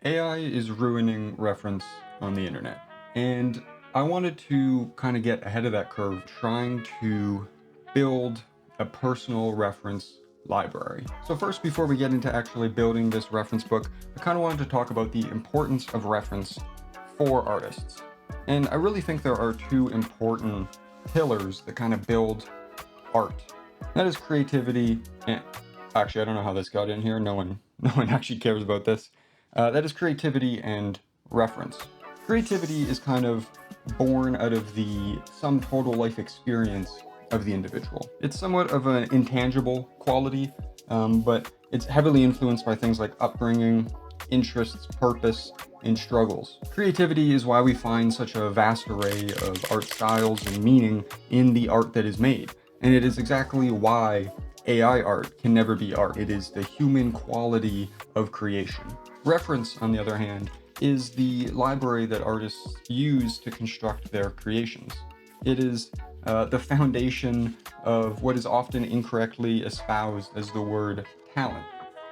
AI is ruining reference on the internet, and I wanted to kind of get ahead of that curve, trying to build a personal reference library. So first, before we get into actually building this reference book, I kind of wanted to talk about the importance of reference for artists. And I really think there are two important pillars that kind of build art. That is creativity and actually, I don't know how this got in here. No one actually cares about this. That is creativity and reference. Creativity is kind of born out of the sum total life experience of the individual. It's somewhat of an intangible quality, but it's heavily influenced by things like upbringing, interests, purpose, and struggles. Creativity is why we find such a vast array of art styles and meaning in the art that is made. And it is exactly why AI art can never be art. It is the human quality of creation. Reference, on the other hand, is the library that artists use to construct their creations. It is the foundation of what is often incorrectly espoused as the word talent.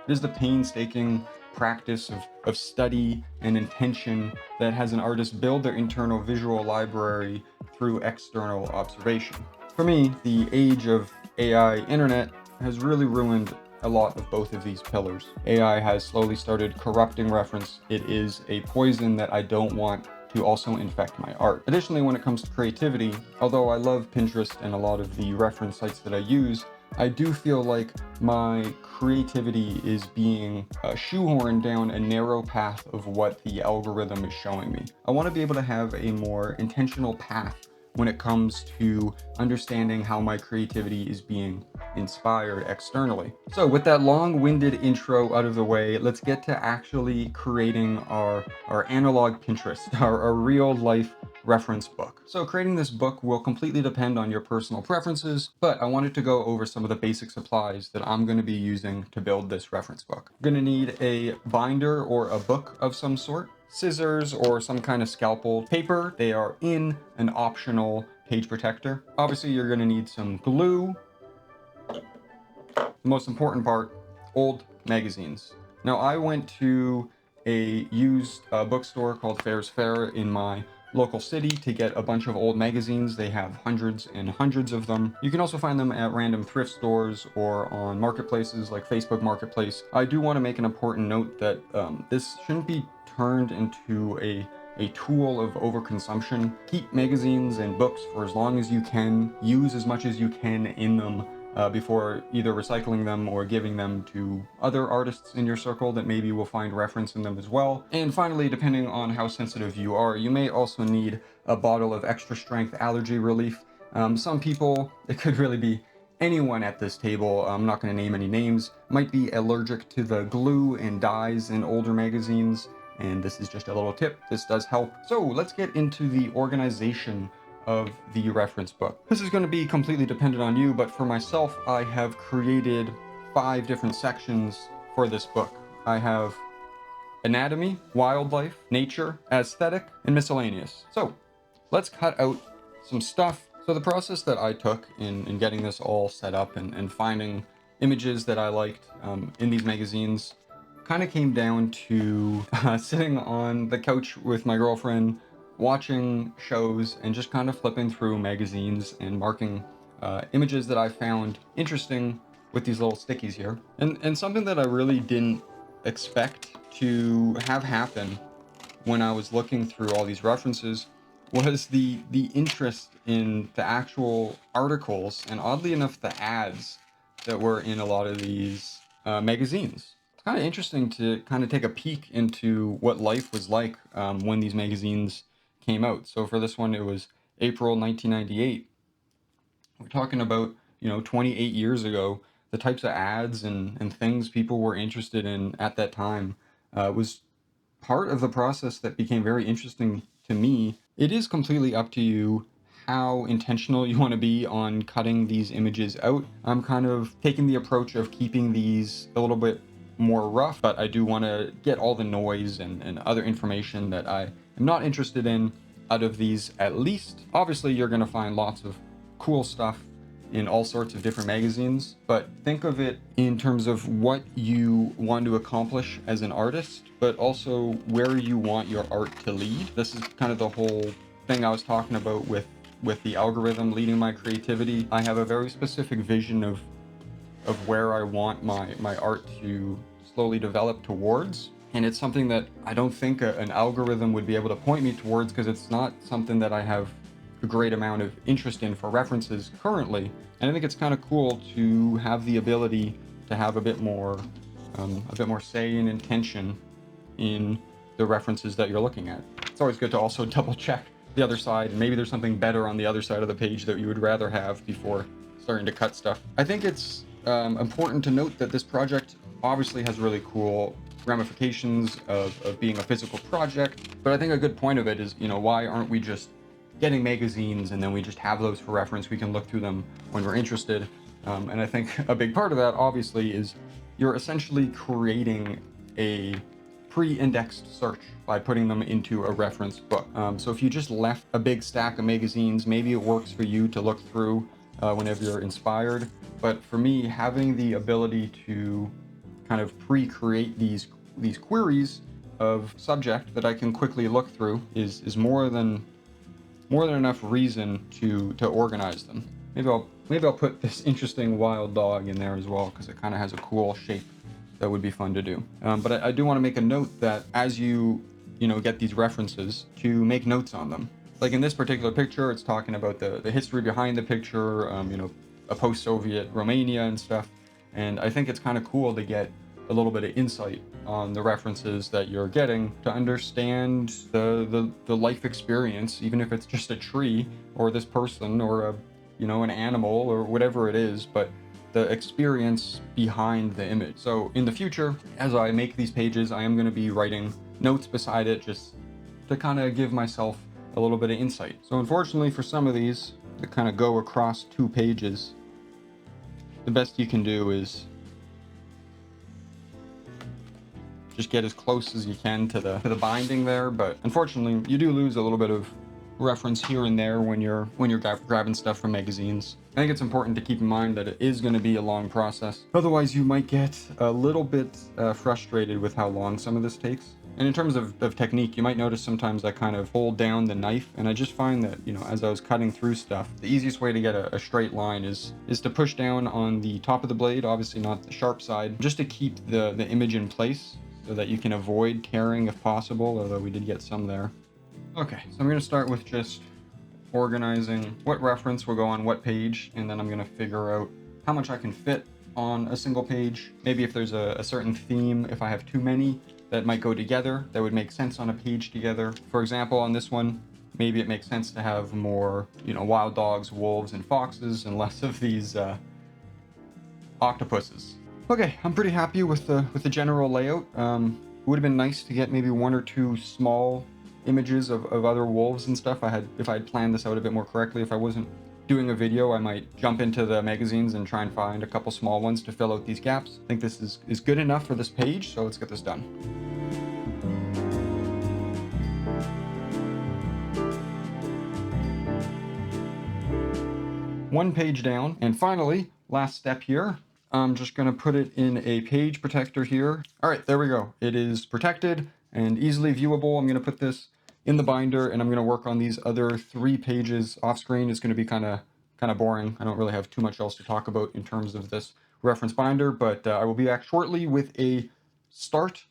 It is the painstaking practice of study and intention that has an artist build their internal visual library through external observation. For me, the age of AI internet has really ruined a lot of both of these pillars. AI has slowly started corrupting reference. It is a poison that I don't want to also infect my art. Additionally, when it comes to creativity, although I love Pinterest and a lot of the reference sites that I use, I do feel like my creativity is being shoehorned down a narrow path of what the algorithm is showing me. I want to be able to have a more intentional path when it comes to understanding how my creativity is being inspired externally. So with that long-winded intro out of the way, let's get to actually creating our analog Pinterest, our real life reference book. So creating this book will completely depend on your personal preferences, but I wanted to go over some of the basic supplies that I'm going to be using to build this reference book. I'm going to need a binder or a book of some sort, scissors or some kind of scalpel, paper. They are in an optional page protector. Obviously, you're going to need some glue. The most important part, old magazines. Now, I went to a used bookstore called Fair's Fair in my local city to get a bunch of old magazines. They have hundreds and hundreds of them. You can also find them at random thrift stores or on marketplaces like Facebook Marketplace. I do want to make an important note that this shouldn't be turned into a tool of overconsumption. Keep magazines and books for as long as you can. Use as much as you can in them before either recycling them or giving them to other artists in your circle that maybe will find reference in them as well. And finally, depending on how sensitive you are, you may also need a bottle of extra strength allergy relief. Some people, it could really be anyone at this table, I'm not going to name any names, might be allergic to the glue and dyes in older magazines. And this is just a little tip. This does help. So let's get into the organization of the reference book. This is going to be completely dependent on you, but for myself, I have created 5 different sections for this book. I have anatomy, wildlife, nature, aesthetic, and miscellaneous. So let's cut out some stuff. So the process that I took in getting this all set up and finding images that I liked in these magazines kind of came down to sitting on the couch with my girlfriend, watching shows, and just kind of flipping through magazines and marking images that I found interesting with these little stickies here. And something that I really didn't expect to have happen when I was looking through all these references was the interest in the actual articles, and oddly enough, the ads that were in a lot of these magazines. It's kind of interesting to kind of take a peek into what life was like when these magazines came out. So for this one, it was April 1998. We're talking about, 28 years ago. The types of ads and things people were interested in at that time was part of the process that became very interesting to me. It is completely up to you how intentional you want to be on cutting these images out. I'm kind of taking the approach of keeping these a little bit more rough, but I do want to get all the noise and other information that I am not interested in out of these at least. Obviously, you're going to find lots of cool stuff in all sorts of different magazines, but think of it in terms of what you want to accomplish as an artist, but also where you want your art to lead. This is kind of the whole thing I was talking about with the algorithm leading my creativity. I have a very specific vision of where I want my art to slowly develop towards. And it's something that I don't think an algorithm would be able to point me towards, because it's not something that I have a great amount of interest in for references currently. And I think it's kind of cool to have the ability to have a bit more say and intention in the references that you're looking at. It's always good to also double check the other side, and maybe there's something better on the other side of the page that you would rather have before starting to cut stuff. I think it's important to note that this project obviously has really cool ramifications of being a physical project, but I think a good point of it is, why aren't we just getting magazines and then we just have those for reference? We can look through them when we're interested. And I think a big part of that obviously is you're essentially creating a pre-indexed search by putting them into a reference book. So if you just left a big stack of magazines, maybe it works for you to look through whenever you're inspired. But for me, having the ability to kind of pre-create these queries of subject that I can quickly look through is more than enough reason to organize them. Maybe I'll put this interesting wild dog in there as well, because it kind of has a cool shape that would be fun to do. But I do want to make a note that as you get these references, to make notes on them. Like in this particular picture, it's talking about the history behind the picture, a post-Soviet Romania and stuff. And I think it's kind of cool to get a little bit of insight on the references that you're getting, to understand the life experience, even if it's just a tree or this person or an animal or whatever it is, but the experience behind the image. So in the future, as I make these pages, I am going to be writing notes beside it, just to kind of give myself a little bit of insight. So unfortunately for some of these that kind of go across 2 pages, the best you can do is just get as close as you can to the binding there. But unfortunately, you do lose a little bit of reference here and there when you're grabbing stuff from magazines. I think it's important to keep in mind that it is going to be a long process. Otherwise, you might get a little bit frustrated with how long some of this takes. And in terms of technique, you might notice sometimes I kind of hold down the knife, and I just find that, as I was cutting through stuff, the easiest way to get a straight line is to push down on the top of the blade, obviously not the sharp side, just to keep the image in place so that you can avoid tearing if possible, although we did get some there. Okay, so I'm going to start with just organizing what reference will go on what page, and then I'm going to figure out how much I can fit on a single page. Maybe if there's a certain theme, if I have too many that might go together, that would make sense on a page together. For example, on this one, maybe it makes sense to have more, wild dogs, wolves, and foxes, and less of these octopuses. Okay, I'm pretty happy with the general layout. It would have been nice to get maybe 1 or 2 small images of other wolves and stuff. If I had planned this out a bit more correctly. If I wasn't doing a video, I might jump into the magazines and try and find a couple small ones to fill out these gaps. I think this is good enough for this page, so let's get this done. One page down, and finally, last step here. I'm just going to put it in a page protector here. All right, there we go. It is protected and easily viewable. I'm going to put this in the binder, and I'm going to work on these other 3 pages off screen. It's going to be kind of boring. I don't really have too much else to talk about in terms of this reference binder, but I will be back shortly with a start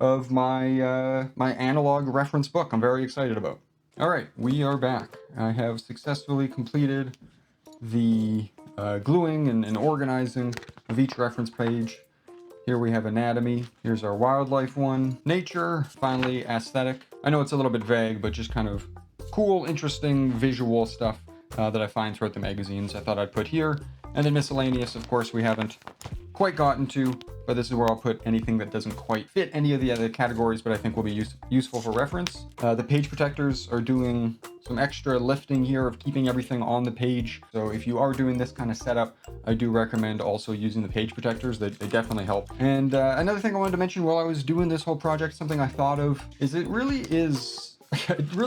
of my my analog reference book I'm very excited about. All right, we are back. I have successfully completed the gluing and organizing of each reference page. Here we have anatomy. Here's our wildlife one. Nature. Finally, aesthetic. I know it's a little bit vague, but just kind of cool, interesting visual stuff that I find throughout the magazines I thought I'd put here. And then miscellaneous, of course, we haven't quite gotten to, but this is where I'll put anything that doesn't quite fit any of the other categories, but I think will be useful for reference. The page protectors are doing some extra lifting here of keeping everything on the page. So if you are doing this kind of setup, I do recommend also using the page protectors. They definitely help. And another thing I wanted to mention while I was doing this whole project, something I thought of, is it really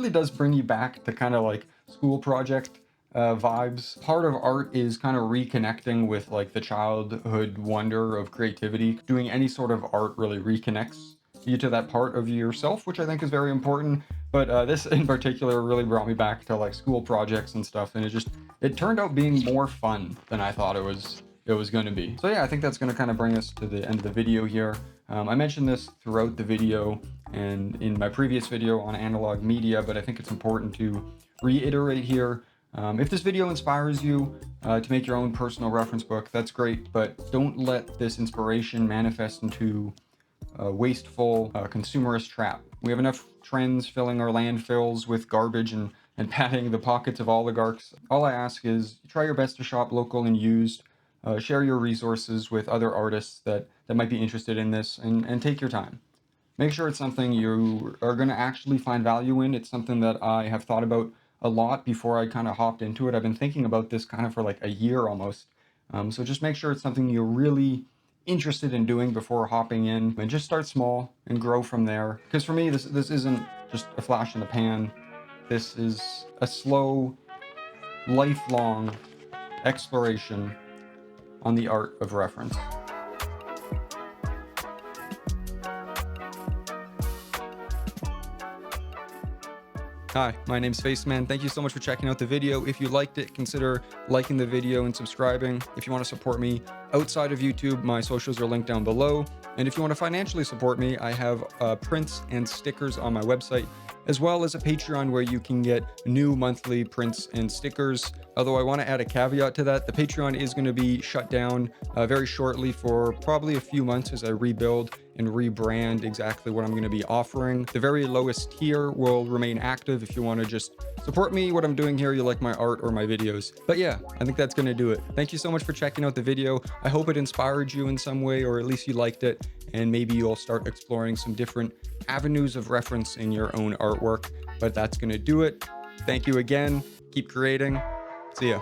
does bring you back to kind of like school project vibes. Part of art is kind of reconnecting with like the childhood wonder of creativity. Doing any sort of art really reconnects you to that part of yourself, which I think is very important. But this in particular really brought me back to like school projects and stuff, and it turned out being more fun than I thought it was going to be. So yeah, I think that's going to kind of bring us to the end of the video here. I mentioned this throughout the video and in my previous video on analog media, but I think it's important to reiterate here. If this video inspires you to make your own personal reference book, that's great, but don't let this inspiration manifest into a wasteful consumerist trap. We have enough trends filling our landfills with garbage and padding the pockets of oligarchs. All I ask is try your best to shop local and used. Share your resources with other artists that might be interested in this, and take your time. Make sure it's something you are going to actually find value in. It's something that I have thought about a lot before I kind of hopped into it. I've been thinking about this kind of for like a year almost. So just make sure it's something you're really interested in doing before hopping in, and just start small and grow from there. Because for me, this isn't just a flash in the pan. This is a slow, lifelong exploration on the art of reference. Hi, my name's Faceman. Thank you so much for checking out the video. If you liked it, consider liking the video and subscribing. If you want to support me outside of YouTube, my socials are linked down below. And if you want to financially support me, I have prints and stickers on my website, as well as a Patreon where you can get new monthly prints and stickers. Although I want to add a caveat to that, the Patreon is going to be shut down very shortly for probably a few months as I rebuild and rebrand exactly what I'm going to be offering. The very lowest tier will remain active if you want to just support me, what I'm doing here, you like my art or my videos. But yeah, I think that's going to do it. Thank you so much for checking out the video. I hope it inspired you in some way, or at least you liked it, and maybe you'll start exploring some different avenues of reference in your own artwork. But that's going to do it. Thank you again. Keep creating. See ya.